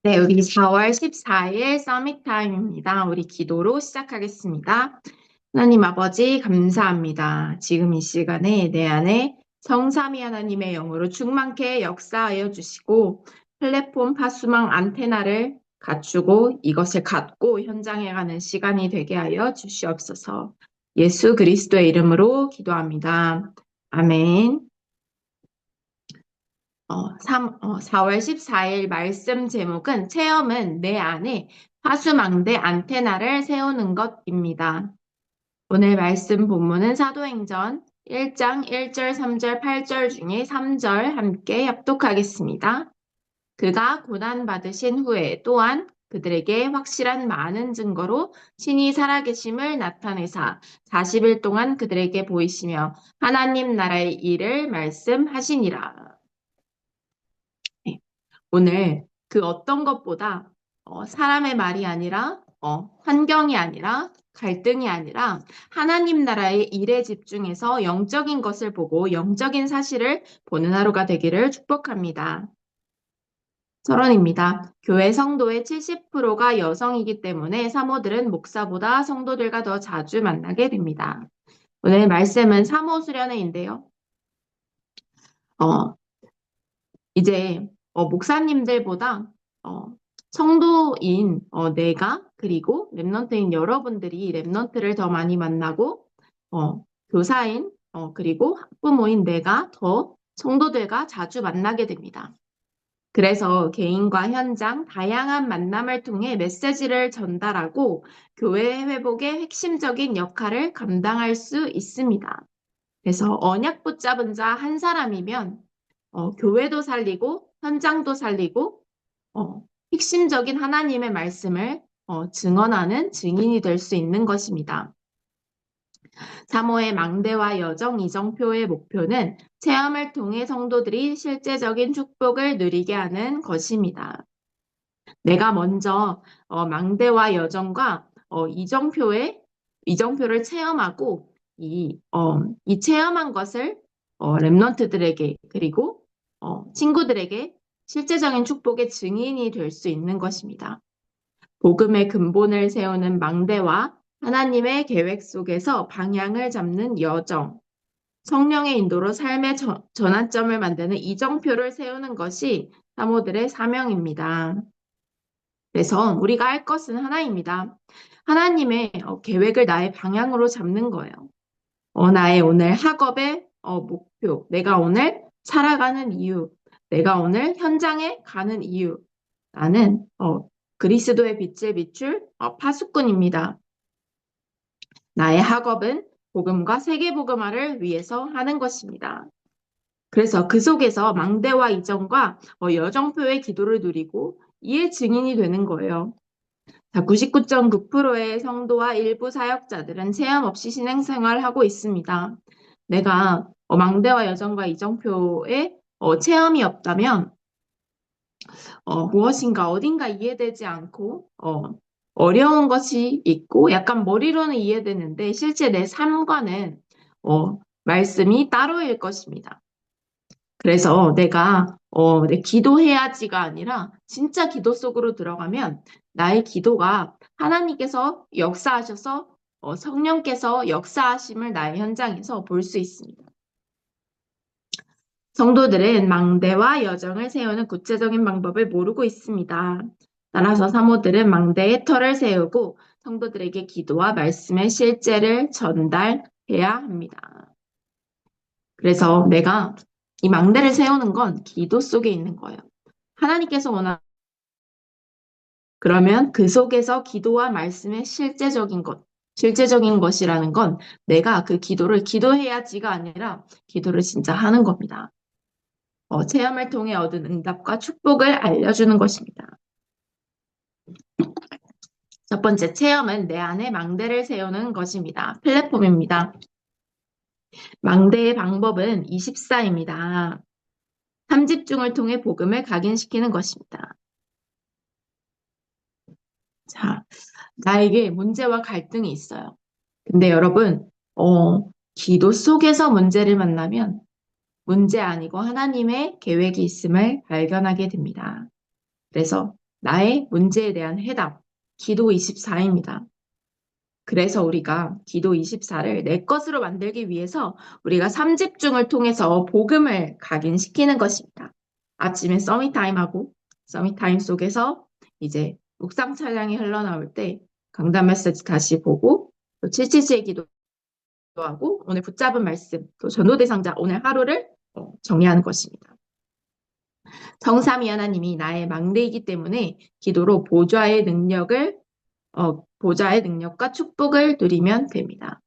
네, 우리 4월 14일 서밋 타임입니다. 우리 기도로 시작하겠습니다. 하나님 아버지, 감사합니다. 지금 이 시간에 내 안에 성삼위 하나님의 영으로 충만케 역사하여 주시고, 플랫폼 파수망 안테나를 갖추고 이것을 갖고 현장에 가는 시간이 되게 하여 주시옵소서. 예수 그리스도의 이름으로 기도합니다. 아멘. 4월 14일 말씀 제목은 체험은 내 안에 화수망대 안테나를 세우는 것입니다. 오늘 말씀 본문은 사도행전 1장 1절, 3절, 8절 중에 3절 함께 합독하겠습니다. 그가 고난받으신 후에 또한 그들에게 확실한 많은 증거로 신이 살아계심을 나타내사 40일 동안 그들에게 보이시며 하나님 나라의 일을 말씀하시니라. 네. 오늘 그 어떤 것보다 사람의 말이 아니라 환경이 아니라 갈등이 아니라 하나님 나라의 일에 집중해서 영적인 것을 보고 영적인 사실을 보는 하루가 되기를 축복합니다. 서론입니다. 교회 성도의 70%가 여성이기 때문에 사모들은 목사보다 성도들과 더 자주 만나게 됩니다. 오늘 말씀은 사모 수련회인데요. 어, 이제 목사님들보다 성도인 내가 그리고 랩넌트인 여러분들이 랩넌트를 더 많이 만나고 교사인 그리고 학부모인 내가 더 성도들과 자주 만나게 됩니다. 그래서 개인과 현장 다양한 만남을 통해 메시지를 전달하고 교회 회복의 핵심적인 역할을 감당할 수 있습니다. 그래서 언약 붙잡은 자 한 사람이면 교회도 살리고 현장도 살리고 핵심적인 하나님의 말씀을 증언하는 증인이 될 수 있는 것입니다. 사모의 망대와 여정 이정표의 목표는 체험을 통해 성도들이 실제적인 축복을 누리게 하는 것입니다. 내가 먼저 망대와 여정과 이정표를 체험하고 이 체험한 것을 랩런트들에게 그리고 친구들에게 실제적인 축복의 증인이 될 수 있는 것입니다. 복음의 근본을 세우는 망대와 하나님의 계획 속에서 방향을 잡는 여정, 성령의 인도로 삶의 전환점을 만드는 이정표를 세우는 것이 사모들의 사명입니다. 그래서 우리가 할 것은 하나입니다. 하나님의 계획을 나의 방향으로 잡는 거예요. 나의 오늘 학업의 목표, 내가 오늘 살아가는 이유, 내가 오늘 현장에 가는 이유. 나는 그리스도의 빛을 비출 파수꾼입니다. 나의 학업은 복음과 세계복음화를 위해서 하는 것입니다. 그래서 그 속에서 망대와 이정과 여정표의 기도를 누리고 이의 증인이 되는 거예요. 99.9%의 성도와 일부 사역자들은 체험 없이 신앙생활을 하고 있습니다. 내가 망대와 여정과 이정표에 체험이 없다면 무엇인가 어딘가 이해되지 않고 어려운 것이 있고 약간 머리로는 이해되는데 실제 내 삶과는 말씀이 따로일 것입니다. 그래서 내가 내 기도해야지가 아니라 진짜 기도 속으로 들어가면 나의 기도가 하나님께서 역사하셔서 성령께서 역사하심을 나의 현장에서 볼 수 있습니다. 성도들은 망대와 여정을 세우는 구체적인 방법을 모르고 있습니다. 따라서 사모들은 망대에 터를 세우고 성도들에게 기도와 말씀의 실제를 전달해야 합니다. 그래서 내가 이 망대를 세우는 건 기도 속에 있는 거예요. 하나님께서 그러면 그 속에서 기도와 말씀의 실제적인 것이라는 건 내가 그 기도를 기도해야지가 아니라 기도를 진짜 하는 겁니다. 체험을 통해 얻은 응답과 축복을 알려주는 것입니다. 첫 번째 체험은 내 안에 망대를 세우는 것입니다. 플랫폼입니다. 망대의 방법은 24입니다. 3집중을 통해 복음을 각인시키는 것입니다. 자, 나에게 문제와 갈등이 있어요. 근데 여러분, 기도 속에서 문제를 만나면 문제 아니고 하나님의 계획이 있음을 발견하게 됩니다. 그래서 나의 문제에 대한 해답, 기도 24입니다. 그래서 우리가 기도 24를 내 것으로 만들기 위해서 우리가 3집중을 통해서 복음을 각인시키는 것입니다. 아침에 서밋타임하고 서밋타임 속에서 이제 묵상 찬양이 흘러나올 때 강단 메시지 다시 보고 또 777 기도하고 오늘 붙잡은 말씀 또 전도 대상자 오늘 하루를 정리하는 것입니다. 성삼위 하나님이 나의 망대이기 때문에 기도로 보좌의 능력과 축복을 누리면 됩니다.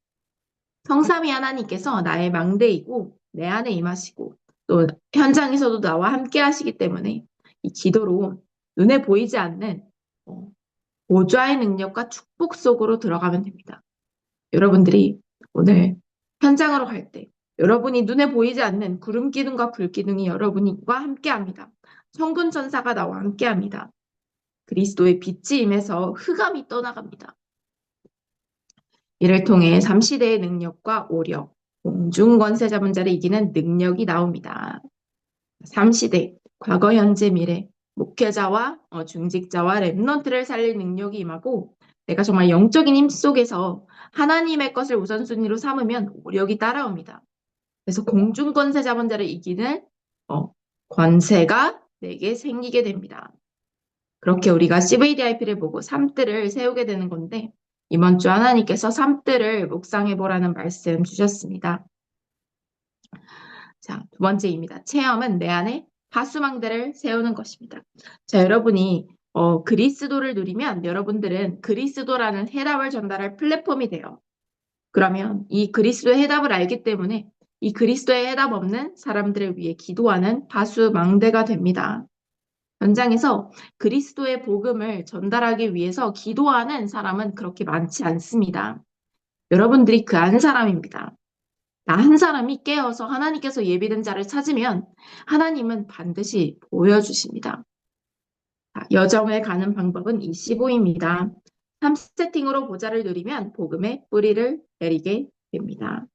성삼위 하나님께서 나의 망대이고 내 안에 임하시고 또 현장에서도 나와 함께 하시기 때문에 이 기도로 눈에 보이지 않는 보좌의 능력과 축복 속으로 들어가면 됩니다. 여러분들이 오늘 현장으로 갈 때 여러분이 눈에 보이지 않는 구름 기둥과 불 기둥이 여러분과 함께 합니다. 천군 천사가 나와 함께 합니다. 그리스도의 빛이 임해서 흑암이 떠나갑니다. 이를 통해 삼시대의 능력과 오력, 공중 권세 잡은 자를 이기는 능력이 나옵니다. 삼시대, 과거, 현재, 미래, 목회자와 중직자와 렘넌트를 살릴 능력이 임하고 내가 정말 영적인 힘 속에서 하나님의 것을 우선순위로 삼으면 오력이 따라옵니다. 그래서 공중 권세 잡은 자를 이기는 권세가 내게 생기게 됩니다. 그렇게 우리가 CVDIP를 보고 삶들을 세우게 되는 건데 이번 주 하나님께서 삶들을 묵상해 보라는 말씀 주셨습니다. 자, 두 번째입니다. 체험은 내 안에 파수망대를 세우는 것입니다. 자, 여러분이 그리스도를 누리면 여러분들은 그리스도라는 해답을 전달할 플랫폼이 돼요. 그러면 이 그리스도의 해답을 알기 때문에 이 그리스도의 해답 없는 사람들을 위해 기도하는 파수망대가 됩니다. 현장에서 그리스도의 복음을 전달하기 위해서 기도하는 사람은 그렇게 많지 않습니다. 여러분들이 그 한 사람입니다. 나 한 사람이 깨어서 하나님께서 예비된 자를 찾으면 하나님은 반드시 보여주십니다. 여정을 가는 방법은 25입니다. 3세팅으로 보좌를 누리면 복음의 뿌리를 내리게 됩니다.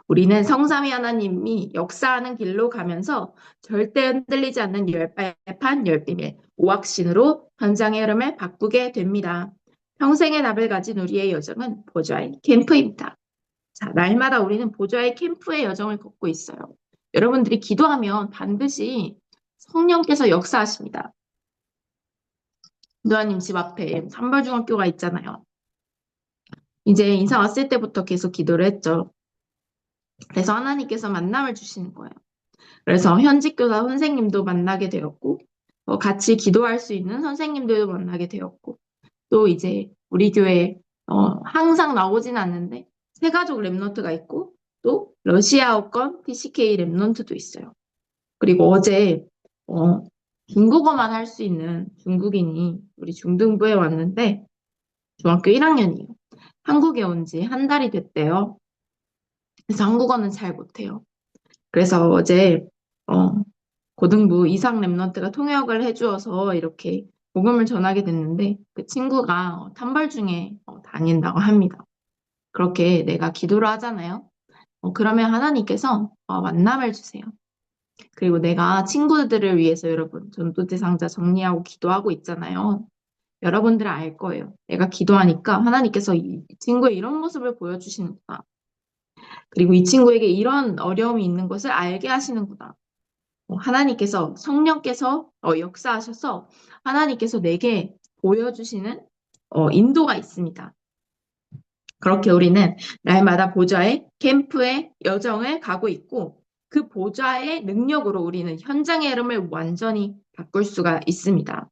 우리는 성삼위 하나님이 역사하는 길로 가면서 절대 흔들리지 않는 열발판 열비밀 오악신으로 현장의 흐름을 바꾸게 됩니다. 평생의 답을 가진 우리의 여정은 보좌의 캠프입니다. 자, 날마다 우리는 보좌의 캠프의 여정을 걷고 있어요. 여러분들이 기도하면 반드시 성령께서 역사하십니다. 노아님 집 앞에 산벌중학교가 있잖아요. 이제 인사 왔을 때부터 계속 기도를 했죠. 그래서 하나님께서 만남을 주시는 거예요. 그래서 현직 교사 선생님도 만나게 되었고, 같이 기도할 수 있는 선생님들도 만나게 되었고, 또 이제 우리 교회 항상 나오진 않는데 새가족 랩런트가 있고, 또 러시아어권 TCK 랩런트도 있어요. 그리고 어제 중국어만 할 수 있는 중국인이 우리 중등부에 왔는데 중학교 1학년이에요. 한국에 온 지 한 달이 됐대요. 그래서 한국어는 잘 못해요. 그래서 어제 고등부 이상 랩런트가 통역을 해주어서 이렇게 복음을 전하게 됐는데 그 친구가 탐벌 중에 다닌다고 합니다. 그렇게 내가 기도를 하잖아요. 그러면 하나님께서 만남을 주세요. 그리고 내가 친구들을 위해서 여러분 전도 대상자 정리하고 기도하고 있잖아요. 여러분들은 알 거예요. 내가 기도하니까 하나님께서 이 친구의 이런 모습을 보여주시는구나. 그리고 이 친구에게 이런 어려움이 있는 것을 알게 하시는구나. 하나님께서 성령께서 역사하셔서 하나님께서 내게 보여주시는 인도가 있습니다. 그렇게 우리는 날마다 보좌의 캠프의 여정을 가고 있고 그 보좌의 능력으로 우리는 현장의 흐름을 완전히 바꿀 수가 있습니다.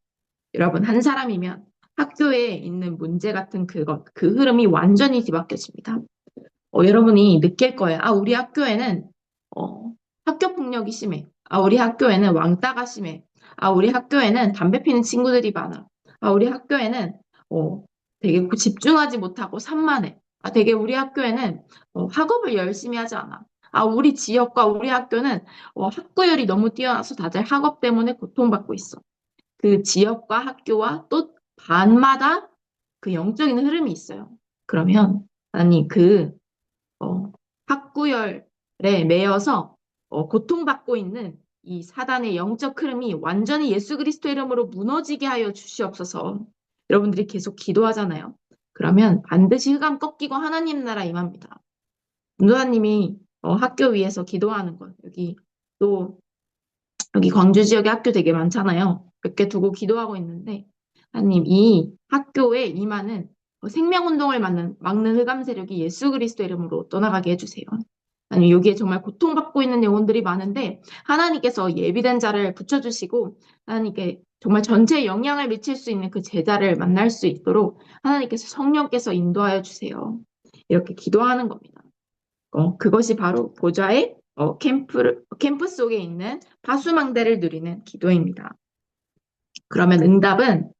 여러분 한 사람이면 학교에 있는 문제 같은 그 흐름이 완전히 뒤바뀌어집니다. 여러분이 느낄 거예요. 아, 우리 학교에는 학교 폭력이 심해. 아, 우리 학교에는 왕따가 심해. 아, 우리 학교에는 담배 피는 친구들이 많아. 아, 우리 학교에는 되게 집중하지 못하고 산만해. 아, 되게 우리 학교에는 학업을 열심히 하지 않아. 아, 우리 지역과 우리 학교는 학구열이 너무 뛰어나서 다들 학업 때문에 고통받고 있어. 그 지역과 학교와 또 반마다 그 영적인 흐름이 있어요. 그러면 아니 학구열에 매여서 고통받고 있는 이 사단의 영적 흐름이 완전히 예수 그리스도 이름으로 무너지게 하여 주시옵소서. 여러분들이 계속 기도하잖아요. 그러면 반드시 흑암 꺾이고 하나님 나라 임합니다. 문도사님이 학교 위에서 기도하는 것, 여기 광주 지역에 학교 되게 많잖아요. 몇 개 두고 기도하고 있는데, 하나님, 이 학교에 임하는 생명운동을 막는 흑암 세력이 예수 그리스도 이름으로 떠나가게 해주세요. 아니, 여기에 정말 고통받고 있는 영혼들이 많은데, 하나님께서 예비된 자를 붙여주시고, 하나님께 정말 전체에 영향을 미칠 수 있는 그 제자를 만날 수 있도록 하나님께서 성령께서 인도하여 주세요. 이렇게 기도하는 겁니다. 그것이 바로 보좌의 캠프 속에 있는 파수망대를 누리는 기도입니다. 그러면 응답은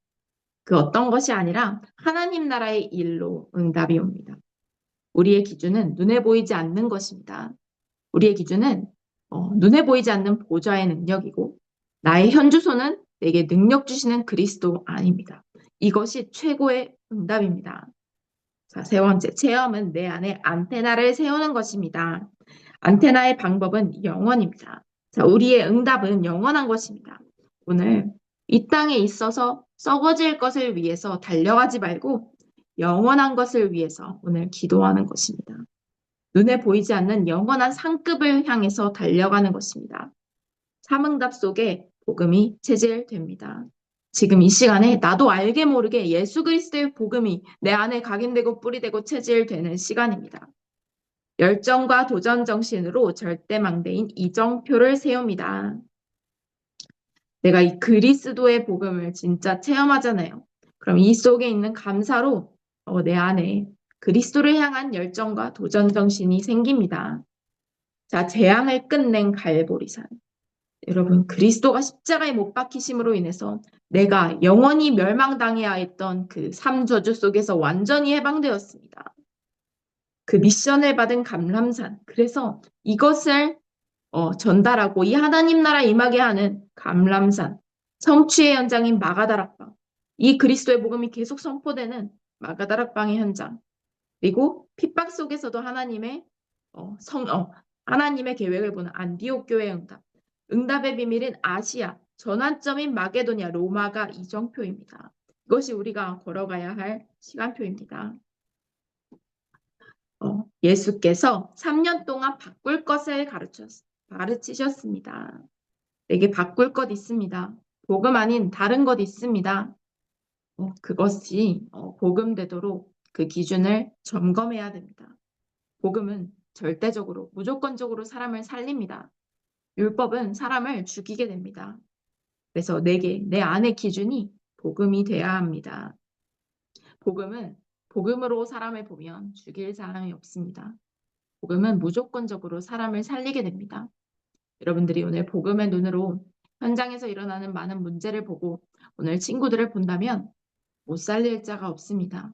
그 어떤 것이 아니라 하나님 나라의 일로 응답이 옵니다. 우리의 기준은 눈에 보이지 않는 것입니다. 우리의 기준은 눈에 보이지 않는 보좌의 능력이고 나의 현주소는 내게 능력 주시는 그리스도 아닙니다. 이것이 최고의 응답입니다. 자, 세 번째, 체험은 내 안에 안테나를 세우는 것입니다. 안테나의 방법은 영원입니다. 자, 우리의 응답은 영원한 것입니다. 오늘 이 땅에 있어서 썩어질 것을 위해서 달려가지 말고 영원한 것을 위해서 오늘 기도하는 것입니다. 눈에 보이지 않는 영원한 상급을 향해서 달려가는 것입니다. 삼응답 속에 복음이 체질됩니다. 지금 이 시간에 나도 알게 모르게 예수 그리스도의 복음이 내 안에 각인되고 뿌리되고 체질되는 시간입니다. 열정과 도전 정신으로 절대망대인 이정표를 세웁니다. 내가 이 그리스도의 복음을 진짜 체험하잖아요. 그럼 이 속에 있는 감사로 내 안에 그리스도를 향한 열정과 도전 정신이 생깁니다. 자, 재앙을 끝낸 갈보리산. 여러분, 그리스도가 십자가에 못 박히심으로 인해서 내가 영원히 멸망당해야 했던 그 삶저주 속에서 완전히 해방되었습니다. 그 미션을 받은 감람산. 그래서 이것을 전달하고 이 하나님 나라 임하게 하는 감람산. 성취의 현장인 마가다락방. 이 그리스도의 복음이 계속 선포되는 마가다락방의 현장. 그리고 핍박 속에서도 하나님의 계획을 보는 안디옥 교회의 응답. 응답의 비밀은 아시아, 전환점인 마게도냐, 로마가 이정표입니다. 이것이 우리가 걸어가야 할 시간표입니다. 예수께서 3년 동안 바꿀 것을 가르치셨습니다. 내게 바꿀 것 있습니다. 복음 아닌 다른 것 있습니다. 그것이 복음되도록 그 기준을 점검해야 됩니다. 복음은 절대적으로, 무조건적으로 사람을 살립니다. 율법은 사람을 죽이게 됩니다. 그래서 내 안의 기준이 복음이 돼야 합니다. 복음으로 사람을 보면 죽일 사람이 없습니다. 복음은 무조건적으로 사람을 살리게 됩니다. 여러분들이 오늘 복음의 눈으로 현장에서 일어나는 많은 문제를 보고 오늘 친구들을 본다면 못 살릴 자가 없습니다.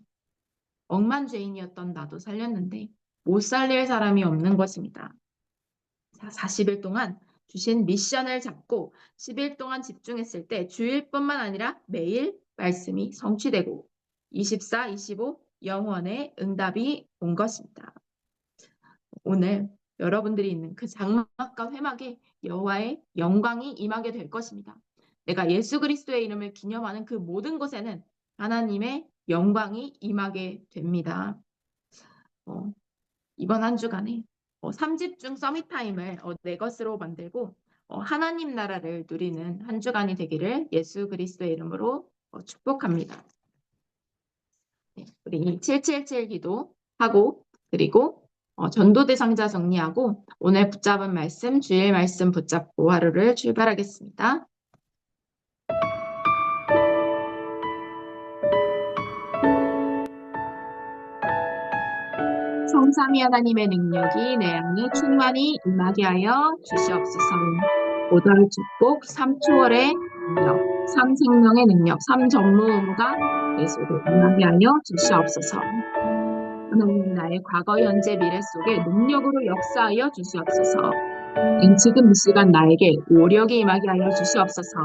억만죄인이었던 나도 살렸는데 못 살릴 사람이 없는 것입니다. 자, 40일 동안 주신 미션을 잡고 10일 동안 집중했을 때 주일뿐만 아니라 매일 말씀이 성취되고 24, 25 영원의 응답이 온 것입니다. 오늘 여러분들이 있는 그 장막과 회막에 여호와의 영광이 임하게 될 것입니다. 내가 예수 그리스도의 이름을 기념하는 그 모든 곳에는 하나님의 영광이 임하게 됩니다. 이번 한 주간에 3집중 서밋타임을 내 것으로 만들고 하나님 나라를 누리는 한 주간이 되기를 예수 그리스도의 이름으로 축복합니다. 네, 우리 777 기도하고 그리고 전도 대상자 정리하고 오늘 붙잡은 말씀, 주일 말씀 붙잡고 하루를 출발하겠습니다. 성삼위 하나님의 능력이 내 안에 충만히 임하게 하여 주시옵소서. 5절 축복, 3초월의 능력, 3생명의 능력, 3전무 의무가 내 속에 임하게 하여 주시옵소서. 하나님 나의 과거, 현재, 미래 속에 능력으로 역사하여 주시옵소서. 지금 이 시간 나에게 오력이 임하게 하여 주시옵소서.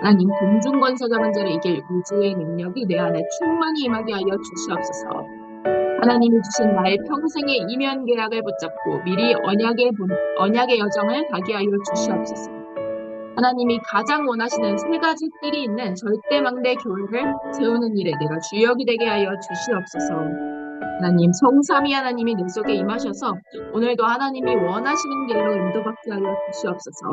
하나님 공중권세 잡은 자를 이길 우주의 능력이 내 안에 충만히 임하게 하여 주시옵소서. 하나님이 주신 나의 평생의 이면 계약을 붙잡고 미리 언약의 여정을 가게 하여 주시옵소서. 하나님이 가장 원하시는 세 가지 뜰이 있는 절대망대 교회를 세우는 일에 내가 주역이 되게 하여 주시옵소서. 하나님, 성삼위 하나님이 내 속에 임하셔서 오늘도 하나님이 원하시는 길로 인도받게 하여 주시옵소서.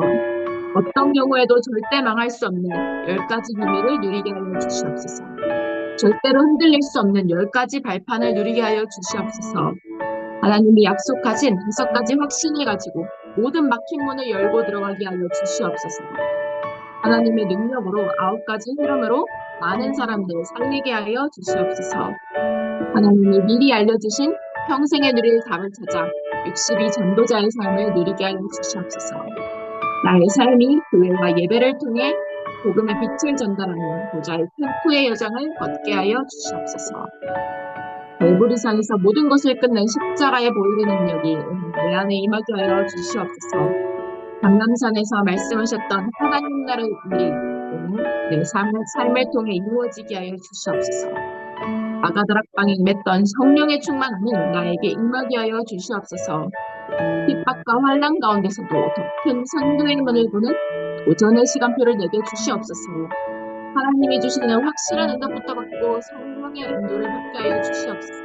어떤 경우에도 절대 망할 수 없는 10가지 비밀을 누리게 하여 주시옵소서. 절대로 흔들릴 수 없는 10가지 발판을 누리게 하여 주시옵소서. 하나님이 약속하신 5가지 확신을 가지고 모든 막힌 문을 열고 들어가게 하여 주시옵소서. 하나님의 능력으로 9가지 흐름으로 많은 사람들을 살리게 하여 주시옵소서. 하나님이 미리 알려주신 평생에 누릴 답을 찾아 60이 전도자의 삶을 누리게 하여 주시옵소서. 나의 삶이 교회와 예배를 통해 복음의 빛을 전달하는 보좌의 캠프의 여정을 걷게 하여 주시옵소서. 갈보리산에서 모든 것을 끝낸 십자가의 보혈의 능력이 내 안에 임하게 하여 주시옵소서. 강남산에서 말씀하셨던 하나님 나라의 일이 내 삶을 통해 이루어지게 하여 주시옵소서. 아가다락방에 임했던 성령의 충만함이 나에게 임하게 하여 주시옵소서. 핍박과 환난 가운데서도 더 큰 선교의 문을 보는 도전의 시간표를 내게 주시옵소서. 하나님이 주시는 확실한 응답부터 받고 성령의 인도를 받게 하여 주시옵소서.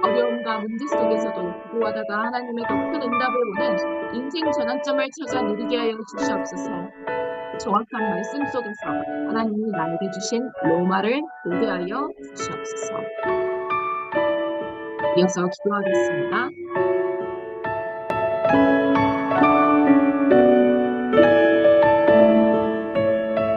어려움과 문제 속에서도 기도하다가 하나님의 더 큰 응답을 보는 인생 전환점을 찾아 누리게 하여 주시옵소서. 정확한 말씀 속에서 하나님이 나에게 주신 로마를 보게 하여 주시옵소서. 이어서 기도하겠습니다.